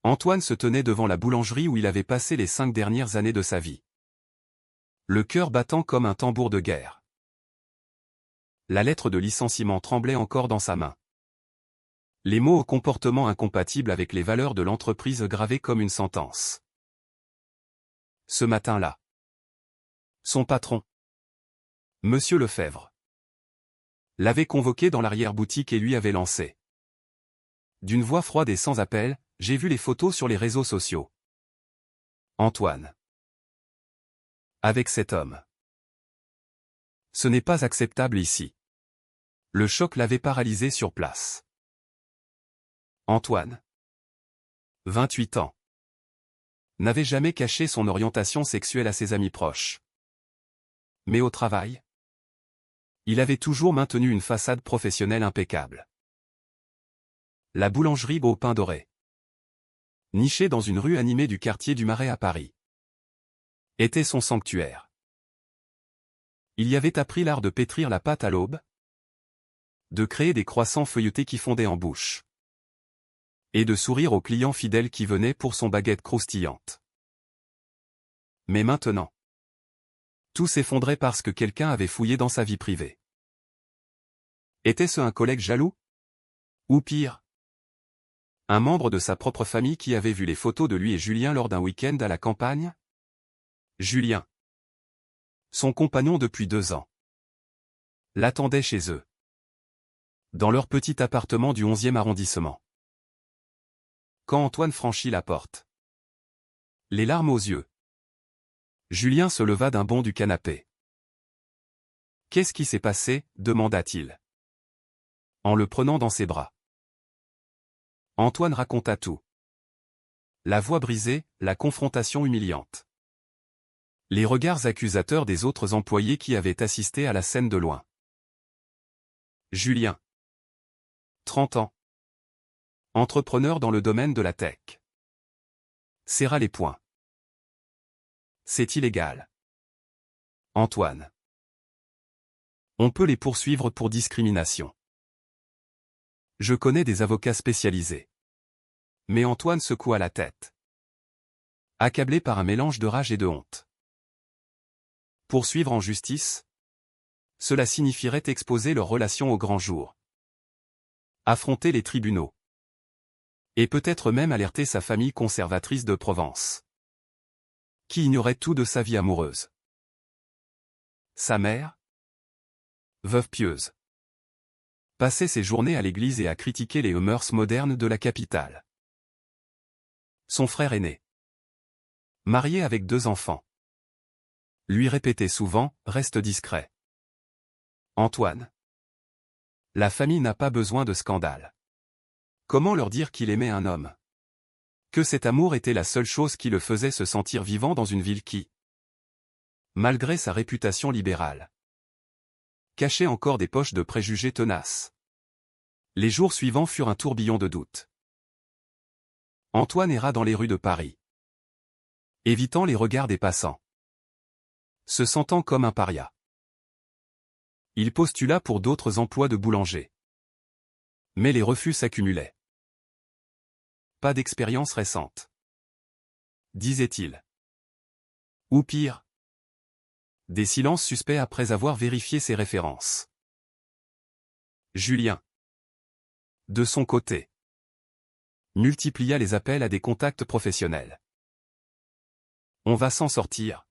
Antoine se tenait devant la boulangerie où il avait passé les 5 dernières années de sa vie. Le cœur battant comme un tambour de guerre. La lettre de licenciement tremblait encore dans sa main. Les mots au comportement incompatible avec les valeurs de l'entreprise gravés comme une sentence. Ce matin-là. Son patron, Monsieur Lefebvre, l'avait convoqué dans l'arrière-boutique et lui avait lancé. D'une voix froide et sans appel, j'ai vu les photos sur les réseaux sociaux. Antoine. Avec cet homme. Ce n'est pas acceptable ici. Le choc l'avait paralysé sur place. Antoine. 28 ans. N'avait jamais caché son orientation sexuelle à ses amis proches. Mais au travail, il avait toujours maintenu une façade professionnelle impeccable. La boulangerie au pain doré. Nichée dans une rue animée du quartier du Marais à Paris. Était son sanctuaire. Il y avait appris l'art de pétrir la pâte à l'aube, de créer des croissants feuilletés qui fondaient en bouche, et de sourire aux clients fidèles qui venaient pour son baguette croustillante. Mais maintenant, tout s'effondrait parce que quelqu'un avait fouillé dans sa vie privée. Était-ce un collègue jaloux? Ou pire, un membre de sa propre famille qui avait vu les photos de lui et Julien lors d'un week-end à la campagne? Julien, son compagnon depuis 2 ans, l'attendait chez eux, dans leur petit appartement du 11e arrondissement. Quand Antoine franchit la porte, les larmes aux yeux, Julien se leva d'un bond du canapé. « Qu'est-ce qui s'est passé ?» demanda-t-il, en le prenant dans ses bras. Antoine raconta tout. La voix brisée, la confrontation humiliante. Les regards accusateurs des autres employés qui avaient assisté à la scène de loin. Julien. 30 ans. Entrepreneur dans le domaine de la tech. Serra les poings. C'est illégal. Antoine. On peut les poursuivre pour discrimination. Je connais des avocats spécialisés. Mais Antoine secoua la tête. Accablé par un mélange de rage et de honte. Poursuivre en justice? Cela signifierait exposer leur relation au grand jour. Affronter les tribunaux. Et peut-être même alerter sa famille conservatrice de Provence, qui ignorait tout de sa vie amoureuse. Sa mère, veuve pieuse, passait ses journées à l'église et à critiquer les mœurs modernes de la capitale. Son frère aîné, marié avec 2 enfants, lui répétait souvent « Reste discret. Antoine. La famille n'a pas besoin de scandale. Comment leur dire qu'il aimait un homme? Que cet amour était la seule chose qui le faisait se sentir vivant dans une ville qui, malgré sa réputation libérale, cachait encore des poches de préjugés tenaces. Les jours suivants furent un tourbillon de doutes. Antoine erra dans les rues de Paris, évitant les regards des passants, se sentant comme un paria. Il postula pour d'autres emplois de boulanger. Mais les refus s'accumulaient. Pas d'expérience récente, disait-il. Ou pire, des silences suspects après avoir vérifié ses références. Julien, de son côté, multiplia les appels à des contacts professionnels. On va s'en sortir,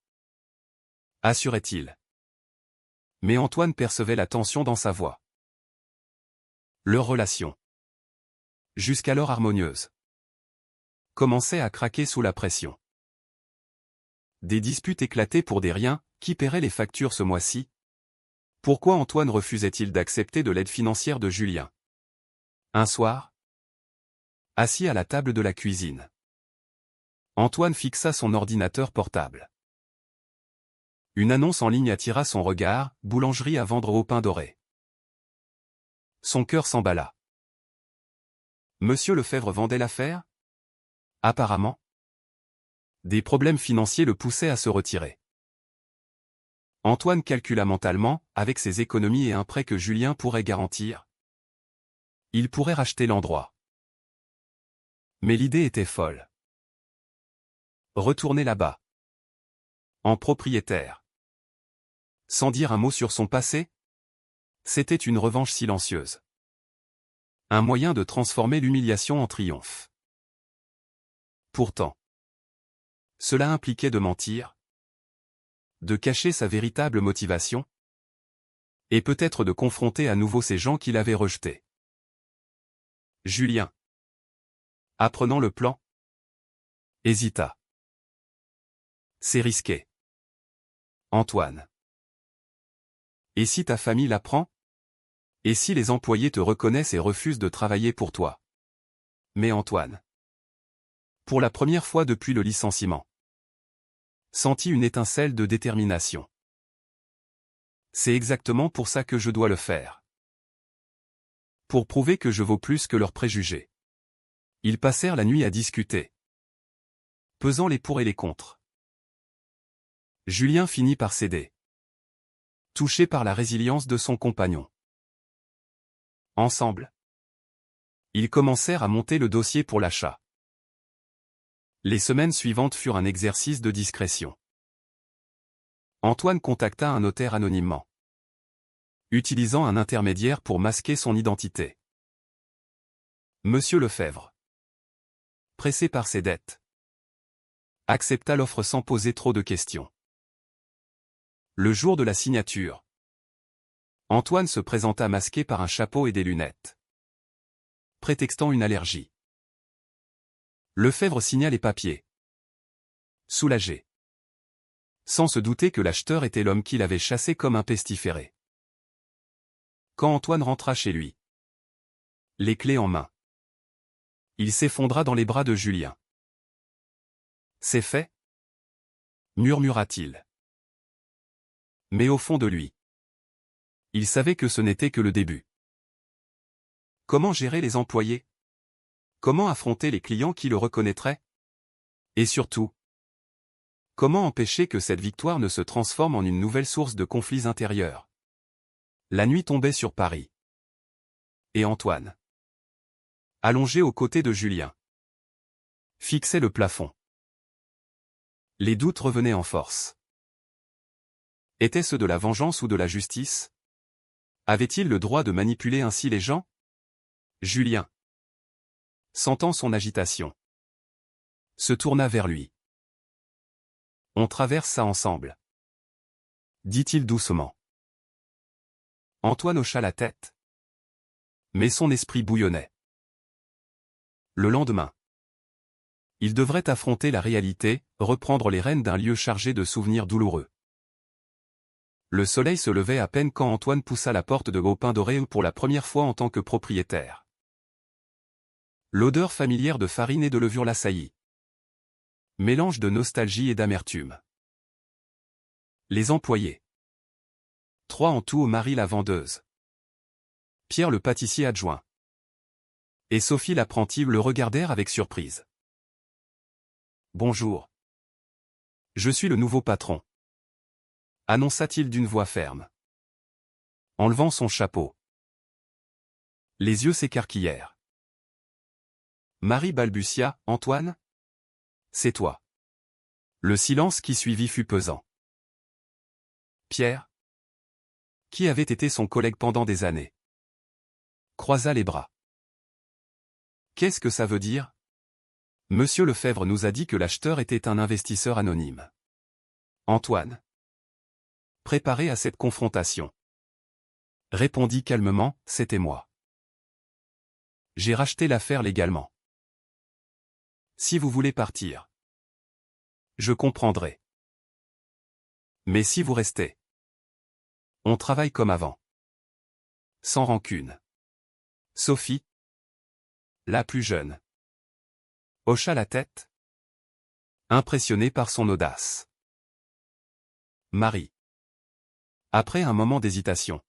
assurait-il. Mais Antoine percevait la tension dans sa voix. Leur relation, jusqu'alors harmonieuse, commençait à craquer sous la pression. Des disputes éclataient pour des riens. Qui paierait les factures ce mois-ci? Pourquoi Antoine refusait-il d'accepter de l'aide financière de Julien? Un soir, assis à la table de la cuisine, Antoine fixa son ordinateur portable. Une annonce en ligne attira son regard, boulangerie à vendre au pain doré. Son cœur s'emballa. Monsieur Lefebvre vendait l'affaire? Apparemment. Des problèmes financiers le poussaient à se retirer. Antoine calcula mentalement, avec ses économies et un prêt que Julien pourrait garantir. Il pourrait racheter l'endroit. Mais l'idée était folle. Retourner là-bas. En propriétaire. Sans dire un mot sur son passé? C'était une revanche silencieuse. Un moyen de transformer l'humiliation en triomphe. Pourtant, cela impliquait de mentir, de cacher sa véritable motivation, et peut-être de confronter à nouveau ces gens qui l'avaient rejeté. Julien, apprenant le plan, hésita. C'est risqué. Antoine. Et si ta famille l'apprend? Et si les employés te reconnaissent et refusent de travailler pour toi? Mais Antoine, pour la première fois depuis le licenciement, sentit une étincelle de détermination. C'est exactement pour ça que je dois le faire. Pour prouver que je vaux plus que leurs préjugés. Ils passèrent la nuit à discuter, pesant les pour et les contre. Julien finit par céder, touché par la résilience de son compagnon. Ensemble, ils commencèrent à monter le dossier pour l'achat. Les semaines suivantes furent un exercice de discrétion. Antoine contacta un notaire anonymement, utilisant un intermédiaire pour masquer son identité. Monsieur Lefebvre, pressé par ses dettes, accepta l'offre sans poser trop de questions. Le jour de la signature, Antoine se présenta masqué par un chapeau et des lunettes, prétextant une allergie. Lefebvre signa les papiers, soulagé, sans se douter que l'acheteur était l'homme qu'il avait chassé comme un pestiféré. Quand Antoine rentra chez lui, les clés en main, il s'effondra dans les bras de Julien. « C'est fait » murmura-t-il. Mais au fond de lui, il savait que ce n'était que le début. Comment gérer les employés? Comment affronter les clients qui le reconnaîtraient? Et surtout, comment empêcher que cette victoire ne se transforme en une nouvelle source de conflits intérieurs? La nuit tombait sur Paris. Et Antoine, allongé aux côtés de Julien, fixait le plafond. Les doutes revenaient en force. Étaient-ce de la vengeance ou de la justice? Avait-il le droit de manipuler ainsi les gens? Julien, sentant son agitation, se tourna vers lui. « On traverse ça ensemble, » dit-il doucement. Antoine hocha la tête. Mais son esprit bouillonnait. Le lendemain, il devrait affronter la réalité, reprendre les rênes d'un lieu chargé de souvenirs douloureux. Le soleil se levait à peine quand Antoine poussa la porte de Gaupin Doré pour la première fois en tant que propriétaire. L'odeur familière de farine et de levure l'assaillit. Mélange de nostalgie et d'amertume. Les employés. 3 en tout au Marie la vendeuse, Pierre le pâtissier adjoint et Sophie l'apprentie le regardèrent avec surprise. « Bonjour. Je suis le nouveau patron, » annonça-t-il d'une voix ferme, enlevant son chapeau. Les yeux s'écarquillèrent. Marie balbutia, « Antoine? C'est toi. » Le silence qui suivit fut pesant. Pierre, qui avait été son collègue pendant des années, croisa les bras. « Qu'est-ce que ça veut dire? Monsieur Lefebvre nous a dit que l'acheteur était un investisseur anonyme. » Antoine, préparé à cette confrontation, répondit calmement, « C'était moi. J'ai racheté l'affaire légalement. Si vous voulez partir, je comprendrai. Mais si vous restez, on travaille comme avant. Sans rancune. » Sophie, la plus jeune, hocha la tête, impressionnée par son audace. Marie, après un moment d'hésitation,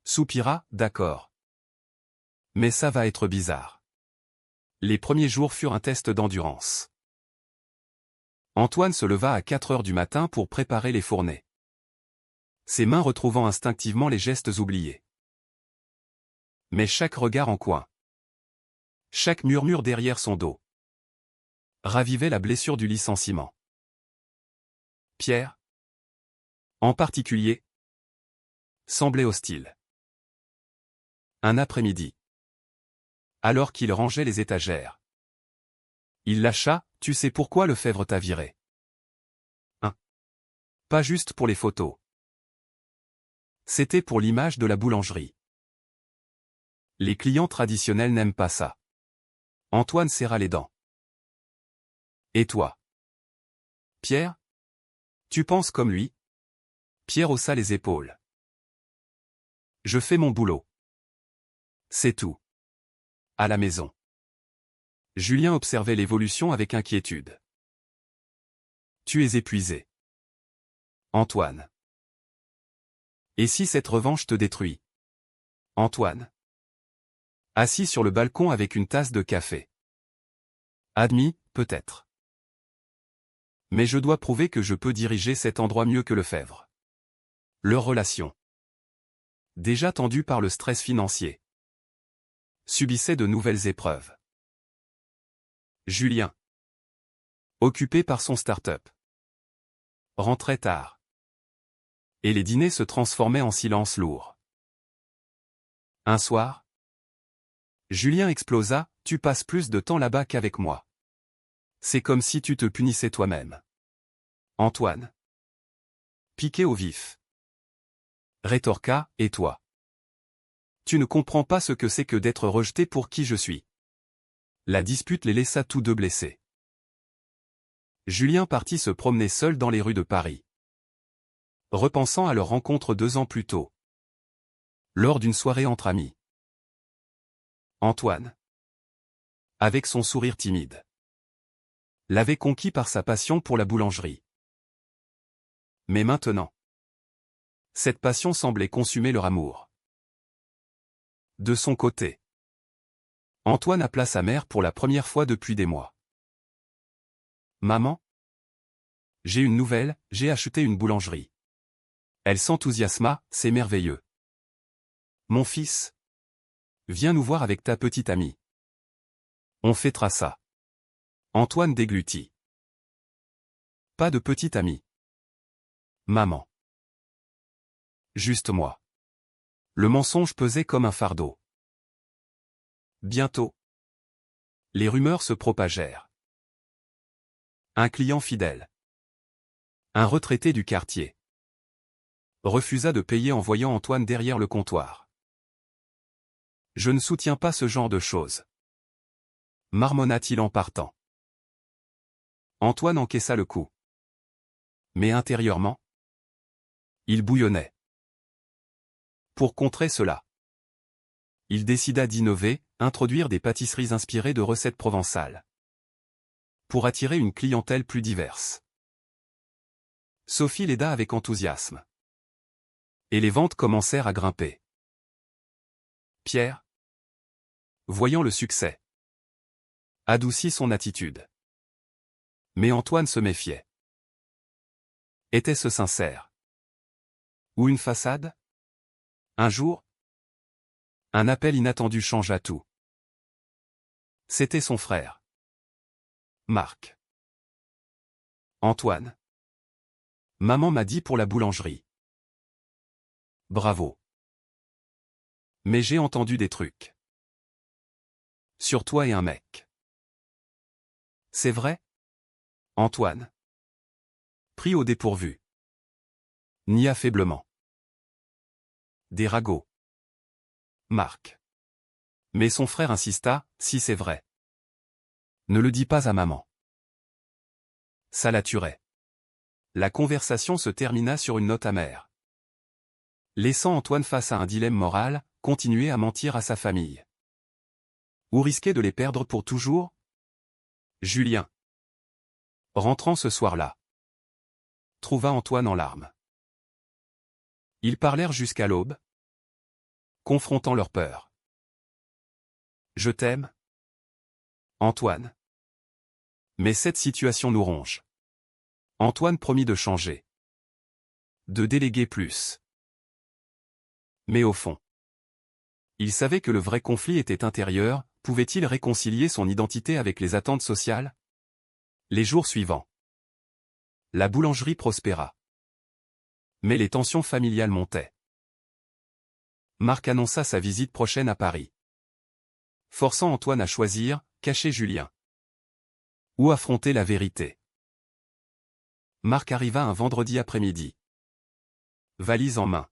soupira, « D'accord. Mais ça va être bizarre. » Les premiers jours furent un test d'endurance. Antoine se leva à 4 heures du matin pour préparer les fournées, ses mains retrouvant instinctivement les gestes oubliés. Mais chaque regard en coin Chaque murmure derrière son dos ravivait la blessure du licenciement. Pierre, en particulier, semblait hostile. Un après-midi, alors qu'il rangeait les étagères, il lâcha: « Tu sais pourquoi Lefebvre t'a viré? Hein? Pas juste pour les photos. C'était pour l'image de la boulangerie. Les clients traditionnels n'aiment pas ça. » Antoine serra les dents. Et toi? Pierre? Tu penses comme lui? Pierre haussa les épaules. Je fais mon boulot. C'est tout. À la maison. Julien observait l'évolution avec inquiétude. Tu es épuisé. Antoine. Et si cette revanche te détruit? Antoine. Assis sur le balcon avec une tasse de café. Admis, peut-être. Mais je dois prouver que je peux diriger cet endroit mieux que Lefebvre. Leur relation, déjà tendue par le stress financier, subissait de nouvelles épreuves. Julien, occupé par son start-up, rentrait tard. Et les dîners se transformaient en silence lourd. Un soir, Julien explosa: « Tu passes plus de temps là-bas qu'avec moi. C'est comme si tu te punissais toi-même. » Antoine, piqué au vif, rétorqua: « Et toi? Tu ne comprends pas ce que c'est que d'être rejeté pour qui je suis. » La dispute les laissa tous deux blessés. Julien partit se promener seul dans les rues de Paris, repensant à leur rencontre 2 ans plus tôt, lors d'une soirée entre amis. Antoine, avec son sourire timide, l'avait conquis par sa passion pour la boulangerie. Mais maintenant, cette passion semblait consumer leur amour. De son côté, Antoine appela sa mère pour la première fois depuis des mois. « Maman, j'ai une nouvelle, j'ai acheté une boulangerie. » Elle s'enthousiasma: « C'est merveilleux. Mon fils, viens nous voir avec ta petite amie. On fêtera ça. » Antoine déglutit. Pas de petite amie. Maman. Juste moi. Le mensonge pesait comme un fardeau. Bientôt, les rumeurs se propagèrent. Un client fidèle, un retraité du quartier, refusa de payer en voyant Antoine derrière le comptoir. « Je ne soutiens pas ce genre de choses. » marmonna-t-il en partant. Antoine encaissa le coup. Mais intérieurement, il bouillonnait. Pour contrer cela, il décida d'innover, introduire des pâtisseries inspirées de recettes provençales, pour attirer une clientèle plus diverse. Sophie l'aida avec enthousiasme. Et les ventes commencèrent à grimper. Pierre, voyant le succès, adoucit son attitude. Mais Antoine se méfiait. Était-ce sincère? Ou une façade? Un jour, un appel inattendu changea tout. C'était son frère, Marc. Antoine. Maman m'a dit pour la boulangerie. Bravo. Mais j'ai entendu des trucs. Sur toi et un mec. C'est vrai? Antoine, pris au dépourvu, nia faiblement. Des ragots. Marc. Mais son frère insista: si c'est vrai, ne le dis pas à maman. Ça la tuerait. La conversation se termina sur une note amère, laissant Antoine face à un dilemme moral: continuer à mentir à sa famille, ou risquer de les perdre pour toujours? Julien, rentrant ce soir-là, trouva Antoine en larmes. Ils parlèrent jusqu'à l'aube, confrontant leurs peurs. Je t'aime, Antoine. Mais cette situation nous ronge. Antoine promit de changer, de déléguer plus. Mais au fond, il savait que le vrai conflit était intérieur, Pouvait-il réconcilier son identité avec les attentes sociales? Les jours suivants, la boulangerie prospéra. Mais les tensions familiales montaient. Marc annonça sa visite prochaine à Paris, forçant Antoine à choisir, cacher Julien ou affronter la vérité. Marc arriva un vendredi après-midi, valise en main,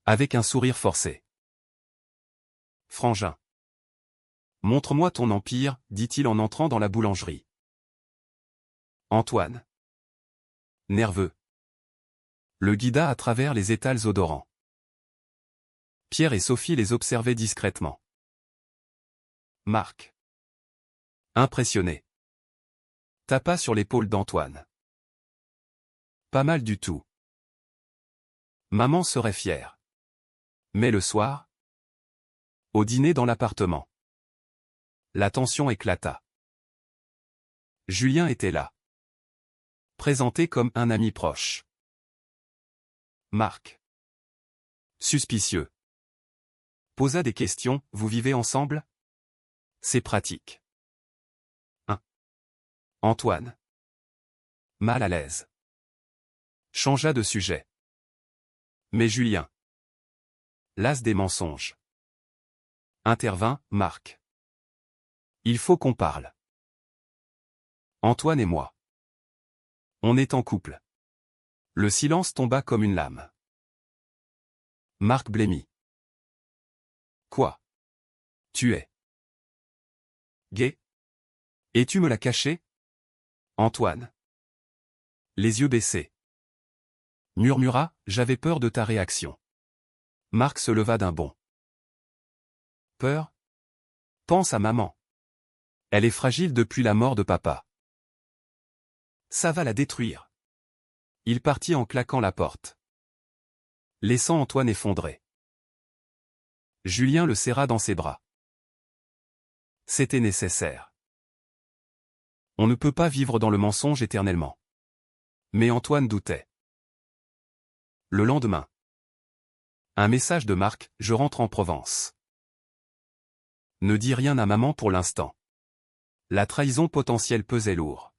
avec un sourire forcé. « Frangin, montre-moi ton empire, dit-il en entrant dans la boulangerie. Antoine, nerveux, le guida à travers les étals odorants. Pierre et Sophie les observaient discrètement. Marc, impressionné, tapa sur l'épaule d'Antoine. Pas mal du tout. Maman serait fière. Mais le soir, au dîner dans l'appartement, la tension éclata. Julien était là, présenté comme un ami proche. Marc, suspicieux, posa des questions. Vous vivez ensemble? C'est pratique. Antoine, mal à l'aise, changea de sujet. Mais Julien, las des mensonges, intervint. Marc, il faut qu'on parle. Antoine et moi, on est en couple. Le silence tomba comme une lame. Marc blêmit. Quoi? Tu es gay? Et tu me l'as caché? Antoine, les yeux baissés, murmura, j'avais peur de ta réaction. Marc se leva d'un bond. Peur? Pense à maman. Elle est fragile depuis la mort de papa. Ça va la détruire. Il partit en claquant la porte, laissant Antoine effondré. Julien le serra dans ses bras. C'était nécessaire. On ne peut pas vivre dans le mensonge éternellement. Mais Antoine doutait. Le lendemain, un message de Marc, je rentre en Provence. Ne dis rien à maman pour l'instant. La trahison potentielle pesait lourd.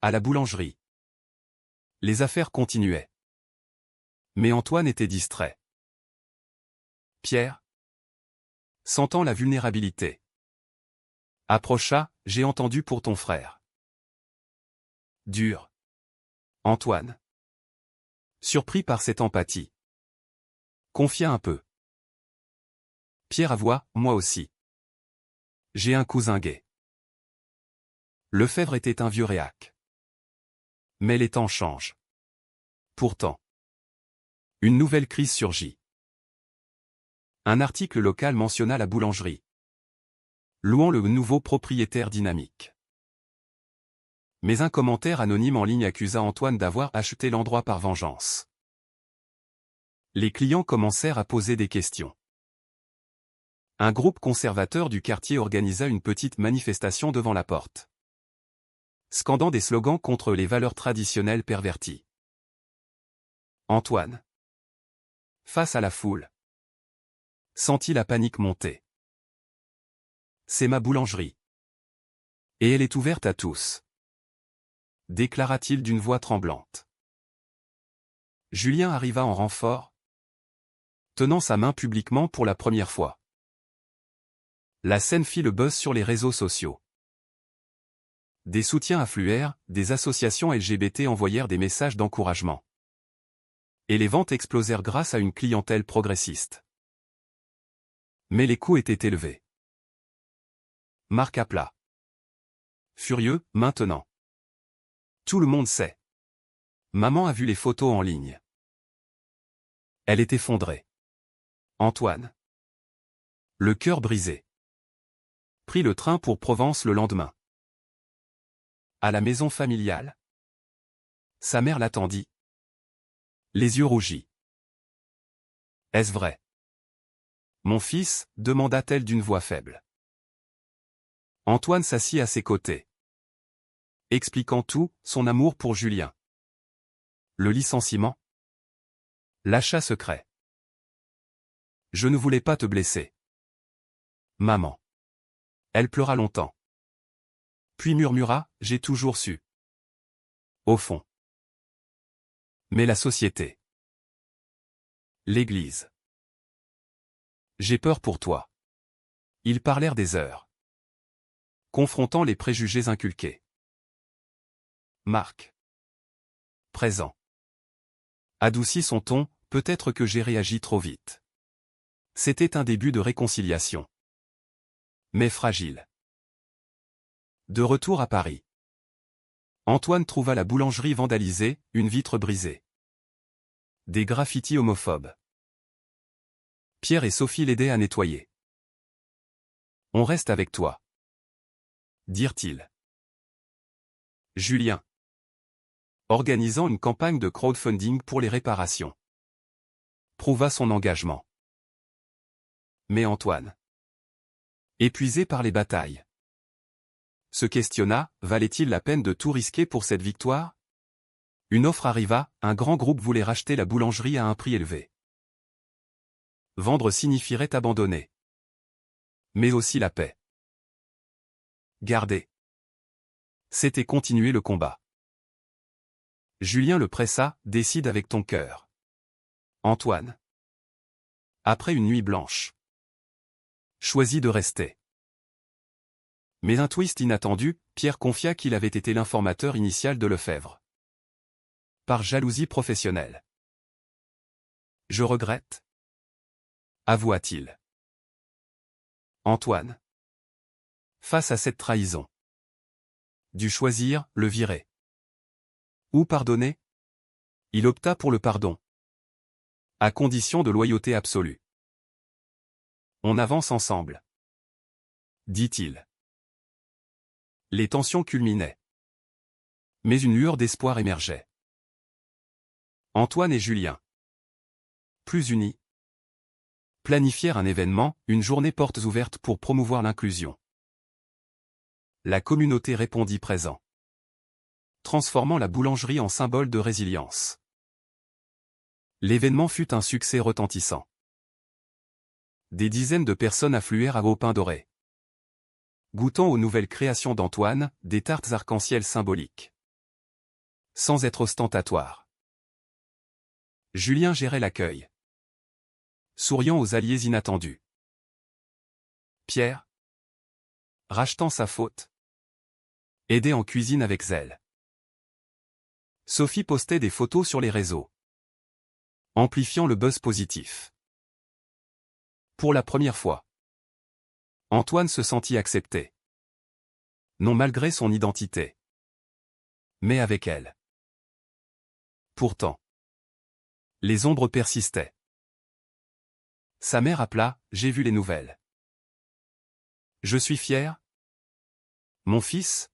À la boulangerie, les affaires continuaient. Mais Antoine était distrait. Pierre, sentant la vulnérabilité, approcha, j'ai entendu pour ton frère. Dur. Antoine, surpris par cette empathie, confia un peu. Pierre avoua, moi aussi. J'ai un cousin gay. Lefebvre était un vieux réac. Mais les temps changent. Pourtant, une nouvelle crise surgit. Un article local mentionna la boulangerie, louant le nouveau propriétaire dynamique. Mais un commentaire anonyme en ligne accusa Antoine d'avoir acheté l'endroit par vengeance. Les clients commencèrent à poser des questions. Un groupe conservateur du quartier organisa une petite manifestation devant la porte, scandant des slogans contre les valeurs traditionnelles perverties. Antoine, face à la foule, sentit la panique monter. C'est ma boulangerie. Et elle est ouverte à tous, déclara-t-il d'une voix tremblante. Julien arriva en renfort, tenant sa main publiquement pour la première fois. La scène fit le buzz sur les réseaux sociaux. Des soutiens affluèrent, des associations LGBT envoyèrent des messages d'encouragement. Et les ventes explosèrent grâce à une clientèle progressiste. Mais les coûts étaient élevés. Marc appela. Furieux, maintenant. Tout le monde sait. Maman a vu les photos en ligne. Elle est effondrée. Antoine, le cœur brisé, prit le train pour Provence le lendemain. À la maison familiale, sa mère l'attendit, les yeux rougis. Est-ce vrai? Mon fils, demanda-t-elle d'une voix faible. Antoine s'assit à ses côtés, expliquant tout, son amour pour Julien. Le licenciement? L'achat secret. Je ne voulais pas te blesser. Maman. Elle pleura longtemps. Puis murmura, j'ai toujours su. Au fond. Mais la société. L'Église. J'ai peur pour toi. Ils parlèrent des heures. Confrontant les préjugés inculqués. Marc. Présent. Adoucit son ton, peut-être que j'ai réagi trop vite. C'était un début de réconciliation. Mais fragile. De retour à Paris. Antoine trouva la boulangerie vandalisée, une vitre brisée. Des graffitis homophobes. Pierre et Sophie l'aidaient à nettoyer. On reste avec toi. Dirent-ils. Julien. Organisant une campagne de crowdfunding pour les réparations. Prouva son engagement. Mais Antoine. Épuisé par les batailles. Se questionna, valait-il la peine de tout risquer pour cette victoire? Une offre arriva, un grand groupe voulait racheter la boulangerie à un prix élevé. Vendre signifierait abandonner. Mais aussi la paix. Garder. C'était continuer le combat. Julien le pressa, décide avec ton cœur. Antoine. Après une nuit blanche. Choisit de rester. Mais un twist inattendu, Pierre confia qu'il avait été l'informateur initial de Lefebvre. Par jalousie professionnelle. Je regrette. Avoua-t-il. Antoine. Face à cette trahison. Dut choisir, le virer. Ou pardonner? Il opta pour le pardon. À condition de loyauté absolue. On avance ensemble. Dit-il. Les tensions culminaient. Mais une lueur d'espoir émergeait. Antoine et Julien. Plus unis. Planifièrent un événement, une journée portes ouvertes pour promouvoir l'inclusion. La communauté répondit présent. Transformant la boulangerie en symbole de résilience. L'événement fut un succès retentissant. Des dizaines de personnes affluèrent à Au Pain Doré. Goûtant aux nouvelles créations d'Antoine, des tartes arc-en-ciel symboliques. Sans être ostentatoire. Julien gérait l'accueil. Souriant aux alliés inattendus. Pierre. Rachetant sa faute. Aidait en cuisine avec zèle. Sophie postait des photos sur les réseaux. Amplifiant le buzz positif. Pour la première fois. Antoine se sentit accepté. Non malgré son identité. Mais avec elle. Pourtant. Les ombres persistaient. Sa mère appela, j'ai vu les nouvelles. Je suis fière. Mon fils.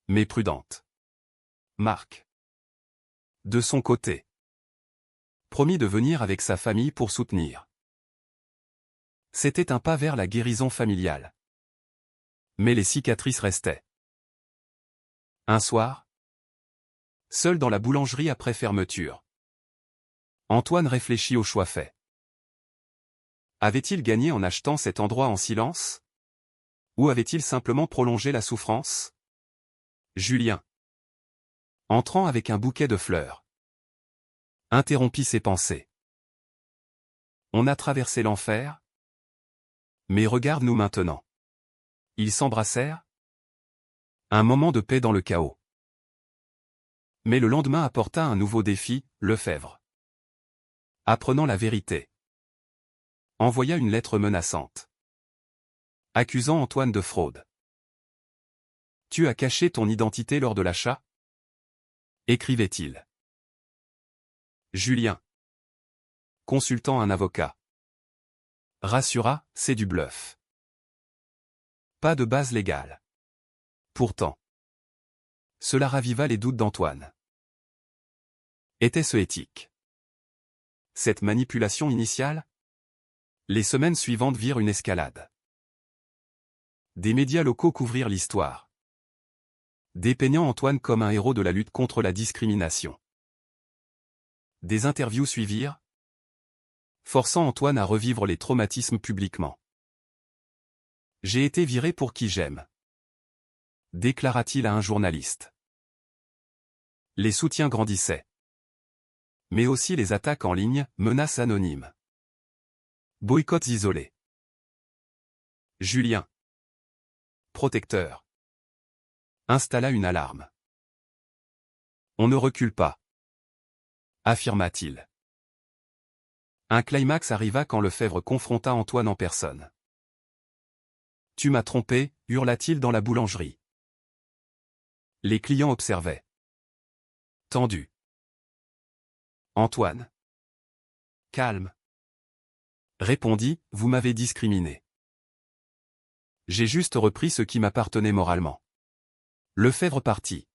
Mais prudente. Marc. De son côté. Promit de venir avec sa famille pour soutenir. C'était un pas vers la guérison familiale. Mais les cicatrices restaient. Un soir. Seul dans la boulangerie après fermeture. Antoine réfléchit au choix fait. Avait-il gagné en achetant cet endroit en silence? Ou avait-il simplement prolongé la souffrance? Julien. Entrant avec un bouquet de fleurs. Interrompit ses pensées. On a traversé l'enfer? Mais regarde-nous maintenant. Ils s'embrassèrent? Un moment de paix dans le chaos. Mais le lendemain apporta un nouveau défi, Lefebvre. Apprenant la vérité. Envoya une lettre menaçante. Accusant Antoine de fraude. Tu as caché ton identité lors de l'achat? Écrivait-il. Julien. Consultant un avocat. Rassura, c'est du bluff. Pas de base légale. Pourtant. Cela raviva les doutes d'Antoine. Était-ce éthique? Cette manipulation initiale? Les semaines suivantes virent une escalade. Des médias locaux couvrirent l'histoire. Dépeignant Antoine comme un héros de la lutte contre la discrimination. Des interviews suivirent, forçant Antoine à revivre les traumatismes publiquement. J'ai été viré pour qui j'aime, déclara-t-il à un journaliste. Les soutiens grandissaient. Mais aussi les attaques en ligne, menaces anonymes. Boycotts isolés. Julien, protecteur, installa une alarme. On ne recule pas, affirma-t-il. Un climax arriva quand Lefebvre confronta Antoine en personne. Tu m'as trompé, hurla-t-il dans la boulangerie. Les clients observaient. Tendu. Antoine. Calme. Répondit, vous m'avez discriminé. J'ai juste repris ce qui m'appartenait moralement. Lefebvre partit.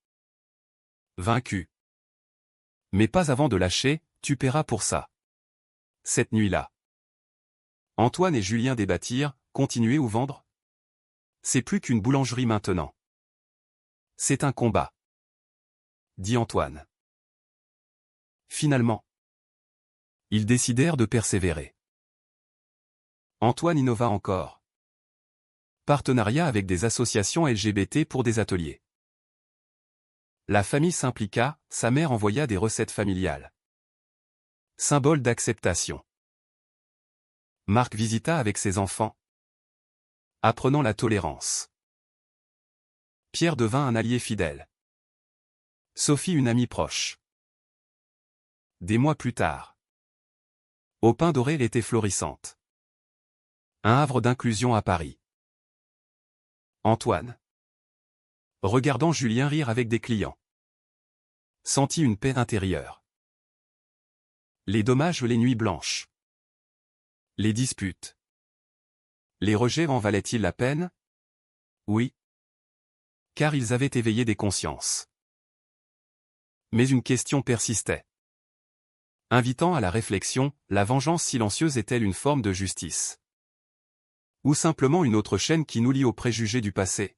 Vaincu. Mais pas avant de lâcher, tu paieras pour ça. Cette nuit-là. Antoine et Julien débattirent, continuer ou vendre? C'est plus qu'une boulangerie maintenant. C'est un combat. Dit Antoine. Finalement. Ils décidèrent de persévérer. Antoine innova encore. Partenariat avec des associations LGBT pour des ateliers. La famille s'impliqua, sa mère envoya des recettes familiales. Symbole d'acceptation. Marc visita avec ses enfants. Apprenant la tolérance. Pierre devint un allié fidèle. Sophie une amie proche. Des mois plus tard. Au Pain Doré l'été florissante. Un havre d'inclusion à Paris. Antoine. Regardant Julien rire avec des clients. Sentit une paix intérieure. Les dommages les nuits blanches. Les disputes. Les rejets en valaient-ils la peine? Oui. Car ils avaient éveillé des consciences. Mais une question persistait. Invitant à la réflexion, la vengeance silencieuse est-elle une forme de justice? Ou simplement une autre chaîne qui nous lie aux préjugés du passé?